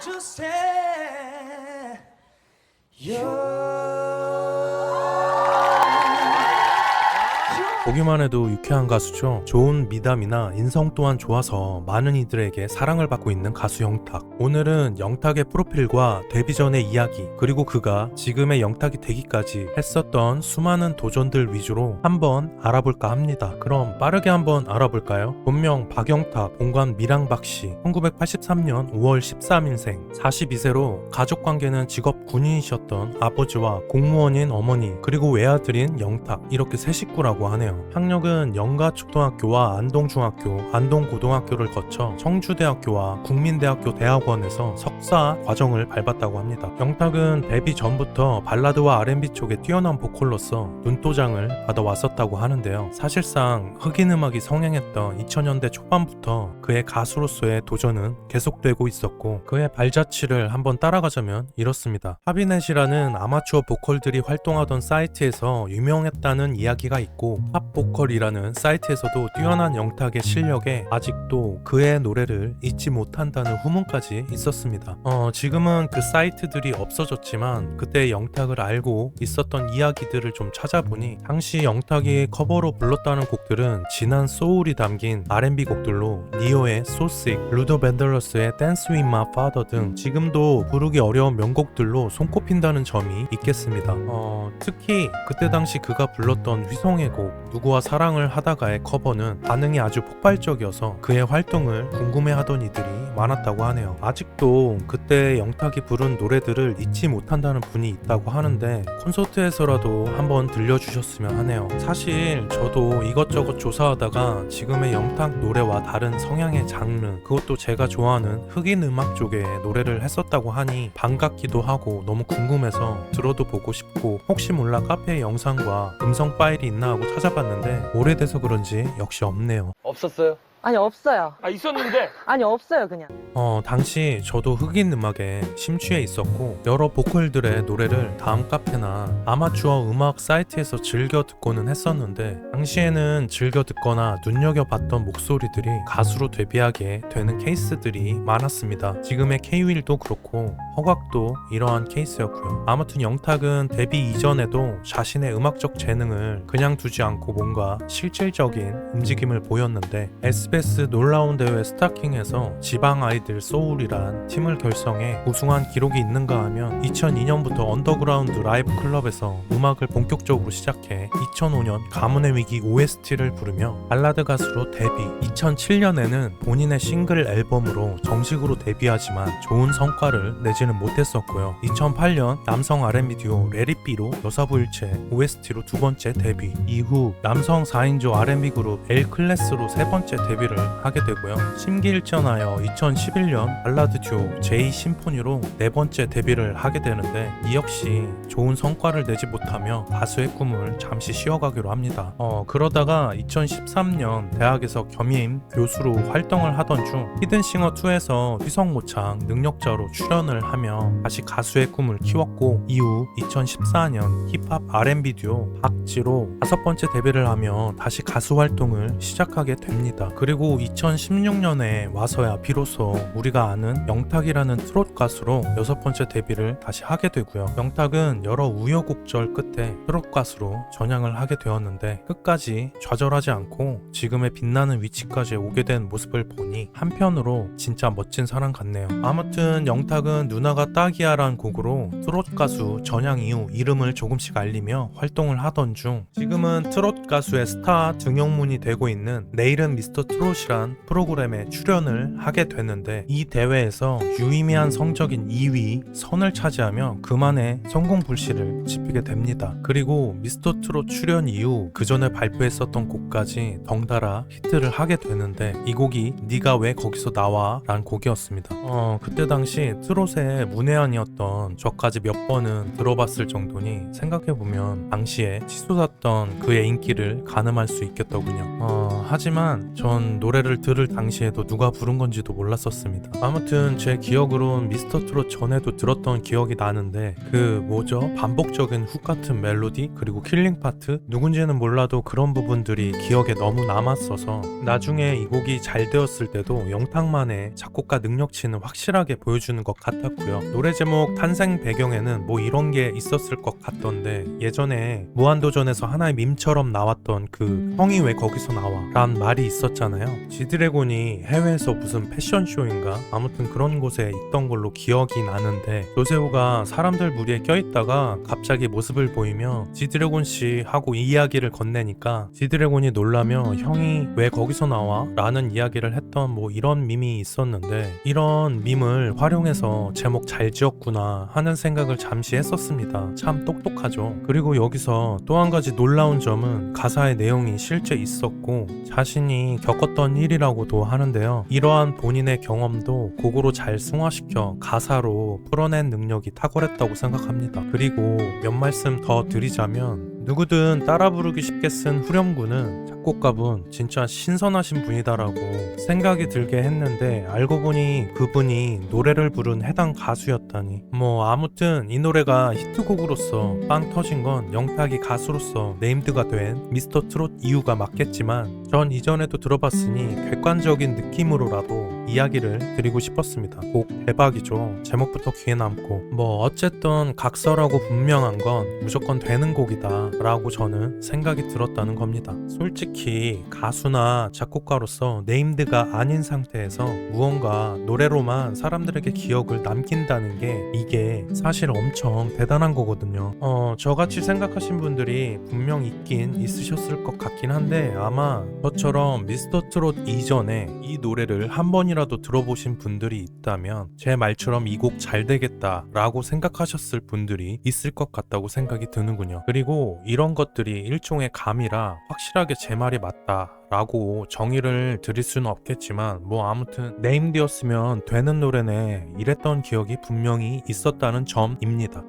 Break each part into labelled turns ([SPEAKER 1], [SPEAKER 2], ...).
[SPEAKER 1] 주세요.
[SPEAKER 2] 보기만 해도 유쾌한 가수죠. 좋은 미담이나 인성 또한 좋아서 많은 이들에게 사랑을 받고 있는 가수 영탁. 오늘은 영탁의 프로필과 데뷔 전의 이야기, 그리고 그가 지금의 영탁이 되기까지 했었던 수많은 도전들 위주로 한번 알아볼까 합니다. 그럼 빠르게 한번 알아볼까요? 본명 박영탁, 본관 미랑박씨, 1983년 5월 13일생, 42세로 가족관계는 직업 군인이셨던 아버지와 공무원인 어머니, 그리고 외아들인 영탁, 이렇게 세 식구라고 하네요. 학력은 영가초등학교와 안동중학교, 안동고등학교를 거쳐 청주대학교와 국민대학교 대학원에서 석사 과정을 밟았다고 합니다. 영탁은 데뷔 전부터 발라드와 R&B 쪽에 뛰어난 보컬로서 눈도장을 받아왔었다고 하는데요. 사실상 흑인 음악이 성행했던 2000년대 초반부터 그의 가수로서의 도전은 계속되고 있었고, 그의 발자취를 한번 따라가자면 이렇습니다. 하비넷이라는 아마추어 보컬들이 활동하던 사이트에서 유명했다는 이야기가 있고, 팝보컬이라는 사이트에서도 뛰어난 영탁의 실력에 아직도 그의 노래를 잊지 못한다는 후문까지 있었습니다. 지금은 그 사이트들이 없어졌지만 그때 영탁을 알고 있었던 이야기들을 좀 찾아보니 당시 영탁이 커버로 불렀다는 곡들은 진한 소울이 담긴 R&B 곡들로 니오의 So Sick, 루더 밴들러스의 Dance With My Father 등 지금도 부르기 어려운 명곡들로 손꼽힌다는 점이 있겠습니다. 특히 그때 당시 그가 불렀던 휘성의 곡 누구와 사랑을 하다가의 커버는 반응이 아주 폭발적이어서 그의 활동을 궁금해하던 이들이 많았다고 하네요. 아직도 그때 영탁이 부른 노래들을 잊지 못한다는 분이 있다고 하는데 콘서트에서라도 한번 들려주셨으면 하네요. 사실 저도 이것저것 조사하다가 지금의 영탁 노래와 다른 성향의 장르, 그것도 제가 좋아하는 흑인 음악 쪽의 노래를 했었다고 하니 반갑기도 하고 너무 궁금해서 들어도 보고 싶고, 혹시 몰라 카페에 영상과 음성 파일이 있나 하고 찾아봤는데 오래돼서 그런지 역시 없네요.
[SPEAKER 3] 없었어요?
[SPEAKER 4] 아니 없어요.
[SPEAKER 3] 아 있었는데
[SPEAKER 4] 아니 없어요 그냥.
[SPEAKER 2] 당시 저도 흑인 음악에 심취해 있었고 여러 보컬들의 노래를 다음 카페나 아마추어 음악 사이트에서 즐겨 듣고는 했었는데, 당시에는 즐겨 듣거나 눈여겨봤던 목소리들이 가수로 데뷔하게 되는 케이스들이 많았습니다. 지금의 K-윌도 그렇고 허각도 이러한 케이스였고요. 아무튼 영탁은 데뷔 이전에도 자신의 음악적 재능을 그냥 두지 않고 뭔가 실질적인 움직임을 보였는데, SBS 놀라운 대회 스타킹에서 지방 아이들 소울이란 팀을 결성해 우승한 기록이 있는가 하면 2002년부터 언더그라운드 라이브 클럽에서 음악을 본격적으로 시작해 2005년 가문의 위기 OST를 부르며 발라드 가수로 데뷔, 2007년에는 본인의 싱글 앨범으로 정식으로 데뷔하지만 좋은 성과를 내지는 못했었고요. 2008년 남성 R&B 듀오 레리비로 여사부일체 OST로 두 번째 데뷔, 이후 남성 4인조 R&B 그룹 L클래스로 세 번째 데뷔를 하게 되고요. 심기일전하여 2011년 발라드 듀오 제이 심포니로 네 번째 데뷔를 하게 되는데, 이 역시 좋은 성과를 내지 못하며 가수의 꿈을 잠시 쉬어가기로 합니다. 그러다가 2013년 대학에서 겸임 교수로 활동을 하던 중 히든싱어2에서 휘성모창 능력자로 출연을 하며 다시 가수의 꿈을 키웠고, 이후 2014년 힙합 R&B 듀오 박지로 다섯 번째 데뷔를 하며 다시 가수 활동을 시작하게 됩니다. 그리고 2016년에 와서야 비로소 우리가 아는 영탁이라는 트롯 가수로 여섯 번째 데뷔를 다시 하게 되고요. 영탁은 여러 우여곡절 끝에 트롯 가수로 전향을 하게 되었는데 끝까지 좌절하지 않고 지금의 빛나는 위치까지 오게 된 모습을 보니 한편으로 진짜 멋진 사람 같네요. 아무튼 영탁은 누나가 딱이야란 곡으로 트롯 가수 전향 이후 이름을 조금씩 알리며 활동을 하던 중 지금은 트롯 가수의 스타 등용문이 되고 있는 내일은 미스터 트롯이란 프로그램에 출연을 하게 되는데, 이 대회에서 유의미한 성적인 2위 선을 차지하며 그만의 성공 불씨를 지피게 됩니다. 그리고 미스터 트롯 출연 이후 그 전에 발표했었던 곡까지 덩달아 히트를 하게 되는데, 이 곡이 네가 왜 거기서 나와? 라는 곡이었습니다. 그때 당시 트롯의 문외한이었던 저까지 몇 번은 들어봤을 정도니 생각해보면 당시에 치솟았던 그의 인기를 가늠할 수 있겠더군요. 하지만 전 전 노래를 들을 당시에도 누가 부른 건지도 몰랐었습니다. 아무튼 제 기억으론 미스터 트롯 전에도 들었던 기억이 나는데 그 뭐죠? 반복적인 훅 같은 멜로디 그리고 킬링 파트 누군지는 몰라도 그런 부분들이 기억에 너무 남았어서 나중에 이 곡이 잘 되었을 때도 영탁만의 작곡가 능력치는 확실하게 보여주는 것 같았고요. 노래 제목 탄생 배경에는 뭐 이런 게 있었을 것 같던데 예전에 무한도전에서 하나의 밈처럼 나왔던 그 형이 왜 거기서 나와 라는 말이 있었잖아요. 지드래곤이 해외에서 무슨 패션쇼인가 아무튼 그런 곳에 있던 걸로 기억이 나는데 조세호가 사람들 무리에 껴있다가 갑자기 모습을 보이며 지드래곤씨 하고 이야기를 건네니까 지드래곤이 놀라며 형이 왜 거기서 나와? 라는 이야기를 했던 뭐 이런 밈이 있었는데 이런 밈을 활용해서 제목 잘 지었구나 하는 생각을 잠시 했었습니다. 참 똑똑하죠. 그리고 여기서 또 한 가지 놀라운 점은 가사의 내용이 실제 있었고 자신이 겪었던 일이라고도 하는데요. 이러한 본인의 경험도 곡으로 잘 승화시켜 가사로 풀어낸 능력이 탁월했다고 생각합니다. 그리고 몇 말씀 더 드리자면 누구든 따라 부르기 쉽게 쓴 후렴구는 작곡가분 진짜 신선하신 분이다라고 생각이 들게 했는데 알고 보니 그분이 노래를 부른 해당 가수였다니. 뭐 아무튼 이 노래가 히트곡으로서 빵 터진 건 영탁이 가수로서 네임드가 된 미스터 트롯 이유가 맞겠지만 전 이전에도 들어봤으니 객관적인 느낌으로라도 이야기를 드리고 싶었습니다. 곡 대박이죠. 제목부터 귀에 남고 뭐 어쨌든 각설하고 분명한 건 무조건 되는 곡이다 라고 저는 생각이 들었다는 겁니다. 솔직히 가수나 작곡가로서 네임드가 아닌 상태에서 무언가 노래로만 사람들에게 기억을 남긴다는 게 이게 사실 엄청 대단한 거거든요. 저같이 생각하신 분들이 분명 있긴 있으셨을 것 같긴 한데 아마 저처럼 미스터 트롯 이전에 이 노래를 한 번이라도 들어보신 분들이 있다면 제 말처럼 이 곡 잘 되겠다 라고 생각하셨을 분들이 있을 것 같다고 생각이 드는군요. 그리고 이런 것들이 일종의 감이라 확실하게 제 말이 맞다 라고 정의를 드릴 수는 없겠지만 뭐 아무튼 네임드였으면 되는 노래네 이랬던 기억이 분명히 있었다는 점입니다.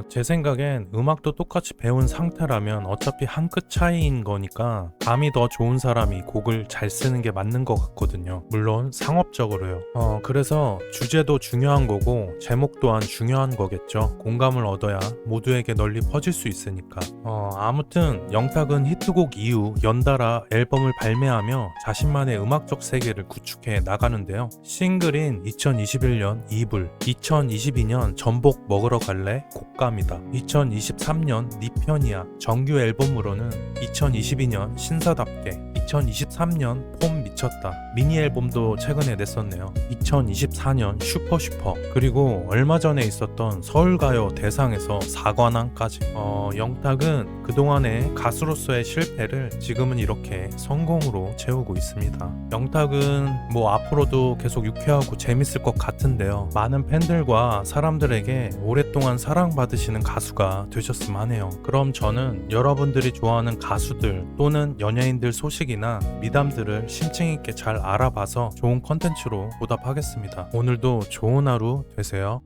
[SPEAKER 2] 제 생각엔 음악도 똑같이 배운 상태라면 어차피 한 끗 차이인 거니까 감이 더 좋은 사람이 곡을 잘 쓰는 게 맞는 것 같거든요. 물론 상업적으로요. 그래서 주제도 중요한 거고 제목 또한 중요한 거겠죠. 공감을 얻어야 모두에게 널리 퍼질 수 있으니까. 아무튼 영탁은 히트곡 이후 연달아 앨범을 발매하며 자신만의 음악적 세계를 구축해 나가는데요. 싱글인 2021년 이불, 2022년 전복 먹으러 갈래? 곡감이다. 2023년 네 편이야. 정규 앨범으로는 2022년 신사답게, 2023년 폼 미쳤다. 미니 앨범도 최근에 냈었네요. 2024년 슈퍼 그리고 얼마 전에 있었던 서울가요 대상에서 4관왕까지. 영탁은 그동안의 가수로서의 실패를 지금은 이렇게 성공으로 채우고 있습니다. 영탁은 뭐 앞으로도 계속 유쾌하고 재밌을 것 같은데요. 많은 팬들과 사람들에게 오랫동안 사랑받으시는 가수가 되셨으면 하네요. 그럼 저는 여러분들이 좋아하는 가수들 또는 연예인들 소식이나 미담들을 심층 있게 잘 알아봐서 좋은 컨텐츠로 보답하겠습니다. 오늘도 좋은 하루 되세요.